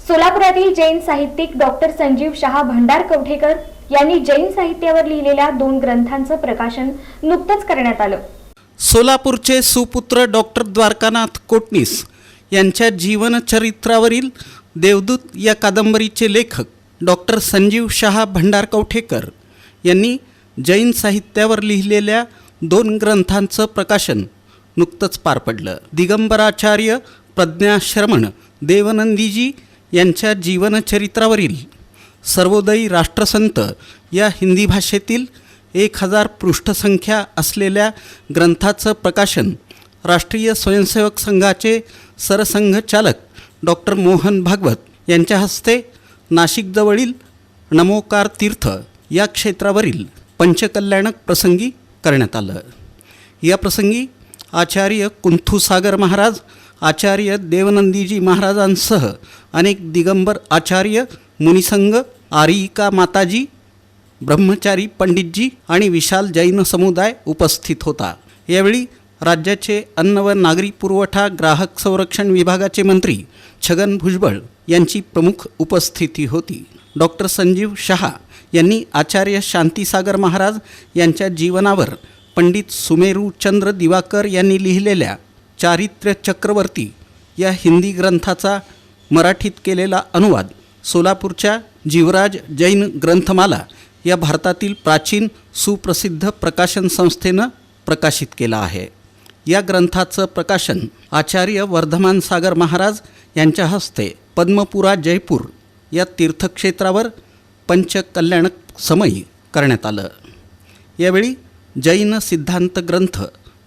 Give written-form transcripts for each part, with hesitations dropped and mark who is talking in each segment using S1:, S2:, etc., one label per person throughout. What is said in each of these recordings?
S1: सोलापुरातील जैन साहित्यिक डॉक्टर संजीव शहा भंडार कवठेकर यांनी जैन साहित्यावर लिहिलेल्या 2 ग्रंथांचं प्रकाशन नुकतंच करण्यात आलं।
S2: सोलापूरचे सुपुत्र डॉक्टर द्वारकानाथ कोटणीस यांच्या जीवनचरित्रावरील देवदूत या कादंबरीचे लेखक डॉक्टर संजीव शहा भंडार कवठेकर यांनी जैन साहित्यावर लिहिलेल्या 2 ग्रंथांचं प्रकाशन नुकतंच पार पडलं। दिगंबराचार्य प्रज्ञाश्रमण देवनंदीजी यांच्या जीवनचरित्रावरील सर्वोदयी राष्ट्रसंत या हिंदी भाषेतील 1000 पृष्ठसंख्या असलेल्या ग्रंथाचं प्रकाशन राष्ट्रीय स्वयंसेवक संघाचे सरसंघचालक डॉक्टर मोहन भागवत यांच्या हस्ते नाशिकजवळील नमोकार तीर्थ या क्षेत्रावरील पंचकल्याणक प्रसंगी करण्यात आलं। या प्रसंगी आचार्य कुंथुसागर महाराज, आचार्य देवनंदीजी महाराजांसह अनेक दिगंबर आचार्य, मुनिसंघ, आरियिका माताजी, ब्रह्मचारी पंडितजी आणि विशाल जैन समुदाय उपस्थित होता। यावेळी राज्याचे अन्न व नागरी पुरवठा ग्राहक संरक्षण विभागाचे मंत्री छगन भुजबळ यांची प्रमुख उपस्थिती होती। डॉक्टर संजीव शहा यांनी आचार्य शांतीसागर महाराज यांच्या जीवनावर पंडित सुमेरुचंद्र दिवाकर यांनी लिहिलेल्या चारित्र्य चक्रवर्ती या हिंदी ग्रंथाचा मराठीत केलेला अनुवाद सोलापूरच्या जीवराज जैन ग्रंथमाला या भारतातील प्राचीन सुप्रसिद्ध प्रकाशन संस्थेनं प्रकाशित केला आहे। या ग्रंथाचं प्रकाशन आचार्य वर्धमान सागर महाराज यांच्या हस्ते पद्मपुरा जयपूर या तीर्थक्षेत्रावर पंचकल्याणक समयी करण्यात आलं। यावेळी जैन सिद्धांत ग्रंथ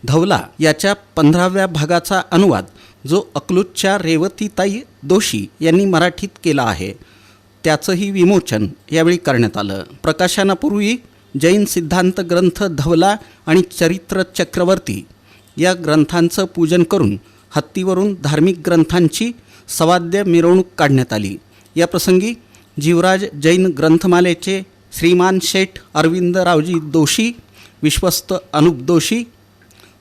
S2: धवला याच्या 15व्या भागाचा अनुवाद जो अकलूजच्या रेवतीताई दोशी यांनी मराठीत केला आहे त्याचंही विमोचन यावेळी करण्यात आलं। प्रकाशनापूर्वी जैन सिद्धांत ग्रंथ धवला आणि चरित्र चक्रवर्ती या ग्रंथांचं पूजन करून हत्तीवरून धार्मिक ग्रंथांची सवाद्य मिरवणूक काढण्यात आली। या प्रसंगी जीवराज जैन ग्रंथमालेचे श्रीमान शेठ अरविंदरावजी दोशी, विश्वस्त अनुप दोशी,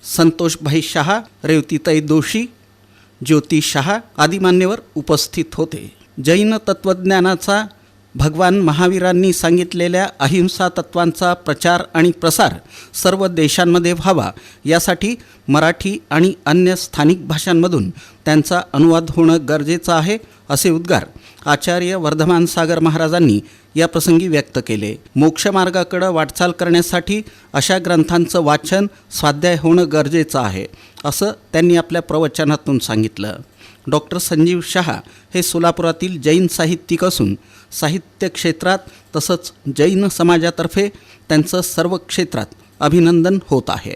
S2: संतोषभाई शहा, रेवतीताई दोशी, ज्योती शहा आदी मान्यवर उपस्थित होते। जैन तत्त्वज्ञानाचा भगवान महावीरांनी सांगितलेल्या अहिंसा तत्वांचा प्रचार आणि प्रसार सर्व देशांमध्ये व्हावा यासाठी मराठी आणि अन्य स्थानिक भाषांमधून त्यांचा अनुवाद होणं गरजेचं आहे असे उद्गार आचार्य वर्धमान सागर महाराजांनी या प्रसंगी व्यक्त केले। मोक्षमार्गाकडे वाटचाल करण्यासाठी अशा ग्रंथांचं वाचन स्वाध्याय होणं गरजेचं आहे असं त्यांनी आपल्या प्रवचनातून सांगितलं। डॉक्टर संजीव शहा हे सोलापुरातील जैन साहित्यिक असून साहित्य क्षेत्रात तसंच जैन समाजातर्फे त्यांचं सर्व क्षेत्रात अभिनंदन होत आहे।